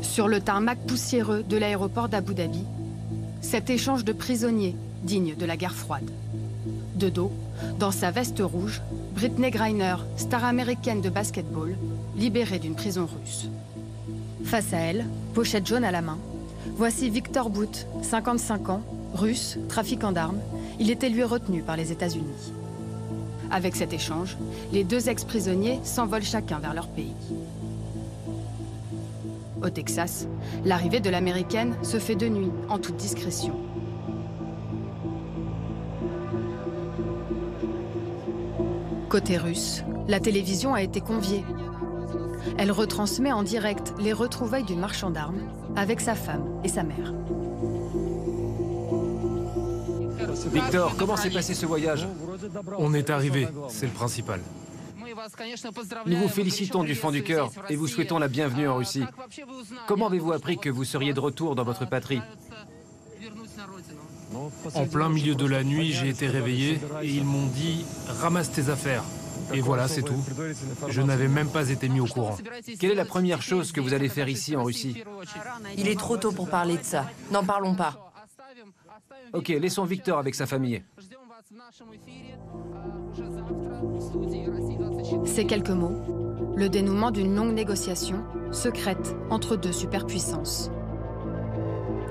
Sur le tarmac poussiéreux de l'aéroport d'Abu Dhabi, cet échange de prisonniers digne de la guerre froide. De dos, dans sa veste rouge, Brittney Griner, star américaine de basketball, libérée d'une prison russe. Face à elle, pochette jaune à la main, voici Victor Bout, 55 ans, russe, trafiquant d'armes. Il était lui retenu par les États-Unis. Avec cet échange, les deux ex-prisonniers s'envolent chacun vers leur pays. Au Texas, l'arrivée de l'Américaine se fait de nuit, en toute discrétion. Côté russe, la télévision a été conviée. Elle retransmet en direct les retrouvailles du marchand d'armes avec sa femme et sa mère. Victor, comment s'est passé ce voyage? On est arrivé, c'est le principal. Nous vous félicitons du fond du cœur et vous souhaitons la bienvenue en Russie. Comment avez-vous appris que vous seriez de retour dans votre patrie? En plein milieu de la nuit, j'ai été réveillé et ils m'ont dit « ramasse tes affaires ». Et voilà, c'est tout. Je n'avais même pas été mis au courant. Quelle est la première chose que vous allez faire ici en Russie? Il est trop tôt pour parler de ça. N'en parlons pas. Ok, laissons Victor avec sa famille. Ces quelques mots, le dénouement d'une longue négociation secrète entre deux superpuissances.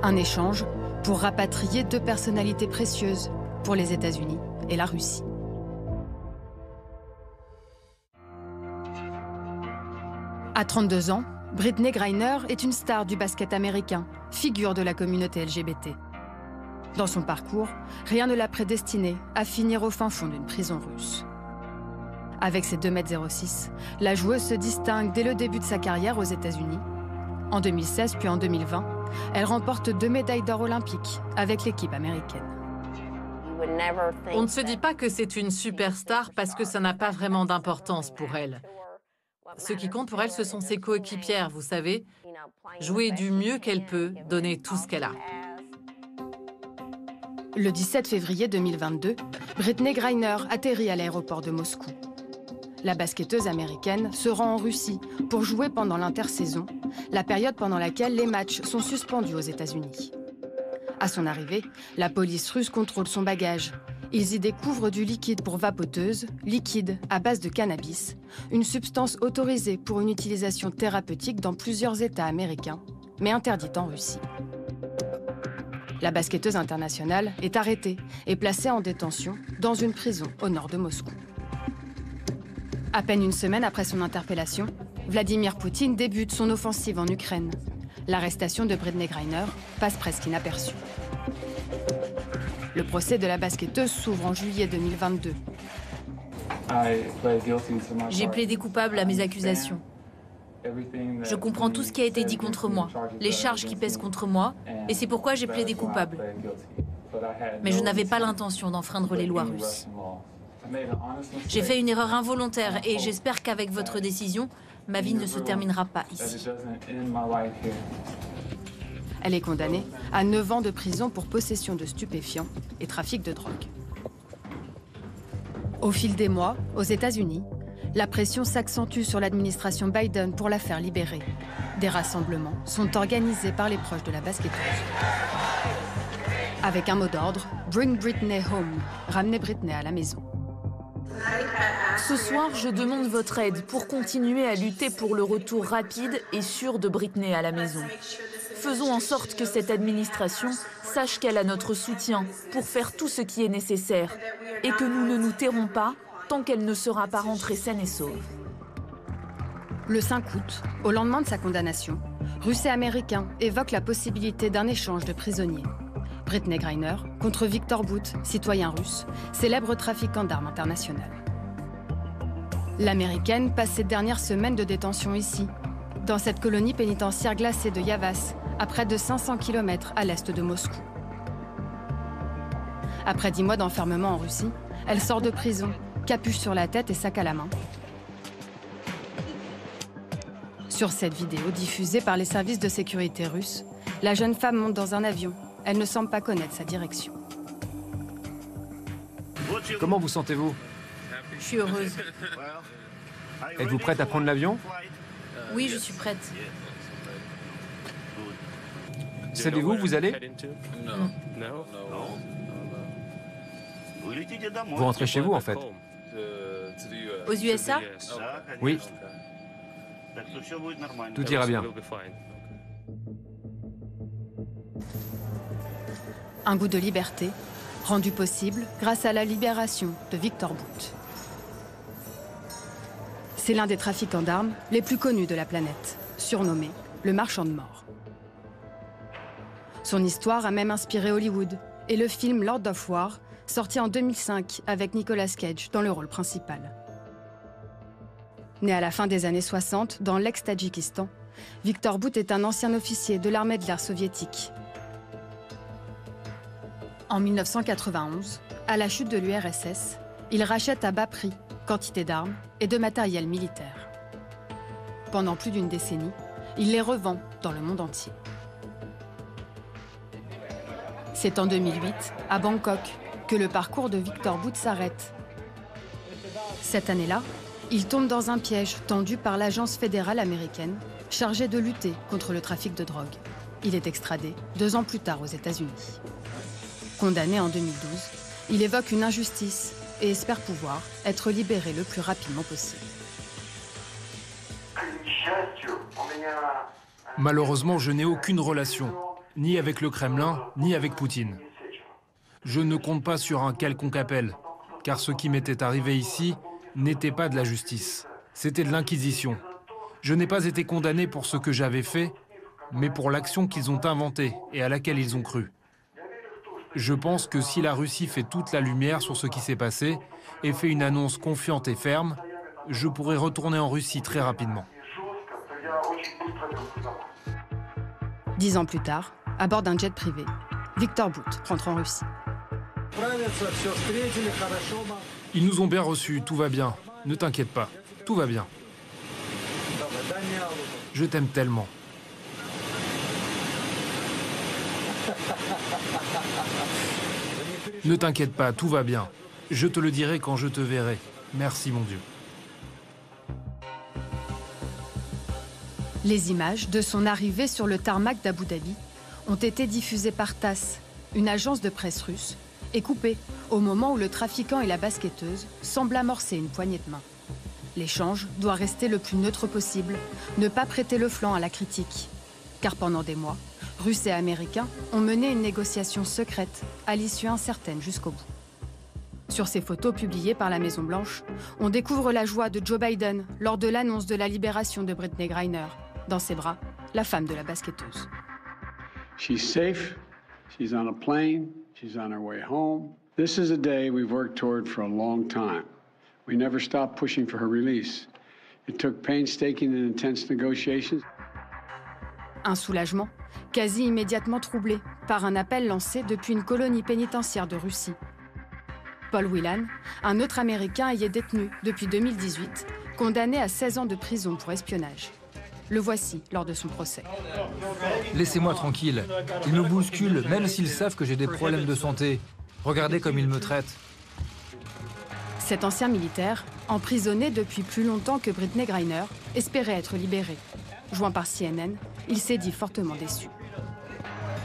Un échange pour rapatrier deux personnalités précieuses pour les États-Unis et la Russie. À 32 ans, Brittney Griner est une star du basket américain, figure de la communauté LGBT. Dans son parcours, rien ne l'a prédestinée à finir au fin fond d'une prison russe. Avec ses 2,06 m, la joueuse se distingue dès le début de sa carrière aux États-Unis. En 2016 puis en 2020, elle remporte 2 médailles d'or olympiques avec l'équipe américaine. On ne se dit pas que c'est une superstar parce que ça n'a pas vraiment d'importance pour elle. Ce qui compte pour elle, ce sont ses coéquipières, vous savez. Jouer du mieux qu'elle peut, donner tout ce qu'elle a. Le 17 février 2022, Brittney Griner atterrit à l'aéroport de Moscou. La basketteuse américaine se rend en Russie pour jouer pendant l'intersaison, la période pendant laquelle les matchs sont suspendus aux États-Unis. À son arrivée, la police russe contrôle son bagage. Ils y découvrent du liquide pour vapoteuse, liquide à base de cannabis, une substance autorisée pour une utilisation thérapeutique dans plusieurs États américains, mais interdite en Russie. La basketteuse internationale est arrêtée et placée en détention dans une prison au nord de Moscou. À peine une semaine après son interpellation, Vladimir Poutine débute son offensive en Ukraine. L'arrestation de Brittney Griner passe presque inaperçue. Le procès de la basketteuse s'ouvre en juillet 2022. J'ai plaidé coupable à mes accusations. Je comprends tout ce qui a été dit contre moi, les charges qui pèsent contre moi, et c'est pourquoi j'ai plaidé coupable. Mais je n'avais pas l'intention d'enfreindre les lois russes. J'ai fait une erreur involontaire et j'espère qu'avec votre décision, ma vie ne se terminera pas ici. Elle est condamnée à 9 ans de prison pour possession de stupéfiants et trafic de drogue. Au fil des mois, aux États-Unis, la pression s'accentue sur l'administration Biden pour la faire libérer. Des rassemblements sont organisés par les proches de la basketteuse. Avec un mot d'ordre, Bring Brittney home, ramenez Brittney à la maison. Ce soir, je demande votre aide pour continuer à lutter pour le retour rapide et sûr de Brittney à la maison. Faisons en sorte que cette administration sache qu'elle a notre soutien pour faire tout ce qui est nécessaire et que nous ne nous tairons pas tant qu'elle ne sera pas rentrée saine et sauve. Le 5 août, au lendemain de sa condamnation, Russes et Américains évoquent la possibilité d'un échange de prisonniers. Brittney Griner contre Victor Bout, citoyen russe, célèbre trafiquant d'armes international. L'Américaine passe ses dernières semaines de détention ici, dans cette colonie pénitentiaire glacée de Yavas, à près de 500 km à l'est de Moscou. Après 10 mois d'enfermement en Russie, elle sort de prison, capuche sur la tête et sac à la main. Sur cette vidéo diffusée par les services de sécurité russes, la jeune femme monte dans un avion. Elle ne semble pas connaître sa direction. Comment vous sentez-vous? Je suis heureuse. Êtes-vous prête à prendre l'avion? Oui, je suis prête. Savez-vous où vous allez? Vous rentrez chez vous, en fait. Aux USA? Oui. Tout ira bien. Un goût de liberté, rendu possible grâce à la libération de Victor Bout. C'est l'un des trafiquants d'armes les plus connus de la planète, surnommé le marchand de mort. Son histoire a même inspiré Hollywood et le film Lord of War, sorti en 2005 avec Nicolas Cage dans le rôle principal. Né à la fin des années 60 dans l'ex-Tadjikistan, Victor Bout est un ancien officier de l'armée de l'air soviétique. En 1991, à la chute de l'URSS, il rachète à bas prix quantité d'armes et de matériel militaire. Pendant plus d'une décennie, il les revend dans le monde entier. C'est en 2008, à Bangkok, que le parcours de Victor Bout s'arrête. Cette année-là, il tombe dans un piège tendu par l'agence fédérale américaine chargée de lutter contre le trafic de drogue. Il est extradé 2 ans plus tard aux États-Unis. Condamné en 2012, il évoque une injustice et espère pouvoir être libéré le plus rapidement possible. Malheureusement, je n'ai aucune relation, ni avec le Kremlin, ni avec Poutine. Je ne compte pas sur un quelconque appel, car ce qui m'était arrivé ici n'était pas de la justice, c'était de l'inquisition. Je n'ai pas été condamné pour ce que j'avais fait, mais pour l'action qu'ils ont inventée et à laquelle ils ont cru. Je pense que si la Russie fait toute la lumière sur ce qui s'est passé et fait une annonce confiante et ferme, je pourrai retourner en Russie très rapidement. 10 ans plus tard, à bord d'un jet privé, Victor Bout rentre en Russie. Ils nous ont bien reçus, tout va bien. Ne t'inquiète pas, tout va bien. Je t'aime tellement. Ne t'inquiète pas, tout va bien. Je te le dirai quand je te verrai. Merci, mon Dieu. Les images de son arrivée sur le tarmac d'Abu Dhabi ont été diffusées par TASS, une agence de presse russe, et coupées au moment où le trafiquant et la basketteuse semblent amorcer une poignée de main. L'échange doit rester le plus neutre possible, ne pas prêter le flanc à la critique. Car pendant des mois, Russes et Américains ont mené une négociation secrète, à l'issue incertaine jusqu'au bout. Sur ces photos publiées par la Maison-Blanche, on découvre la joie de Joe Biden lors de l'annonce de la libération de Brittney Griner. Dans ses bras, la femme de la basketteuse. She's safe, she's on a plane, she's on her way home. This is a day we've worked toward for a long time. We never stopped pushing for her release. It took painstaking and intense negotiations. Un soulagement quasi immédiatement troublé par un appel lancé depuis une colonie pénitentiaire de Russie. Paul Whelan, un autre Américain, y est détenu depuis 2018, condamné à 16 ans de prison pour espionnage. Le voici lors de son procès. Laissez-moi tranquille. Ils me bousculent, même s'ils savent que j'ai des problèmes de santé. Regardez comme ils me traitent. Cet ancien militaire, emprisonné depuis plus longtemps que Brittney Griner, espérait être libéré. Joint par CNN, il s'est dit fortement déçu.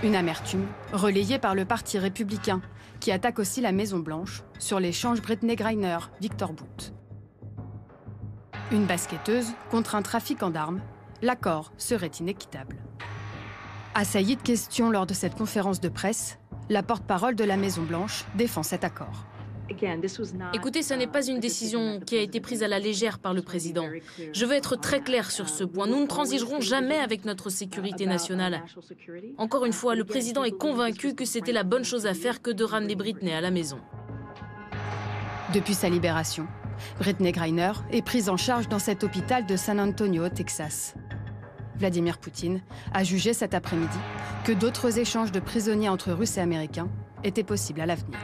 Une amertume relayée par le Parti républicain, qui attaque aussi la Maison-Blanche sur l'échange Brittney Griner-Victor Bout. Une basketteuse contre un trafiquant d'armes, l'accord serait inéquitable. Assaillie de questions lors de cette conférence de presse, la porte-parole de la Maison-Blanche défend cet accord. Écoutez, ce n'est pas une décision qui a été prise à la légère par le président. Je veux être très clair sur ce point. Nous ne transigerons jamais avec notre sécurité nationale. Encore une fois, le président est convaincu que c'était la bonne chose à faire que de ramener Brittney à la maison. Depuis sa libération, Brittney Griner est prise en charge dans cet hôpital de San Antonio, au Texas. Vladimir Poutine a jugé cet après-midi que d'autres échanges de prisonniers entre Russes et Américains étaient possibles à l'avenir.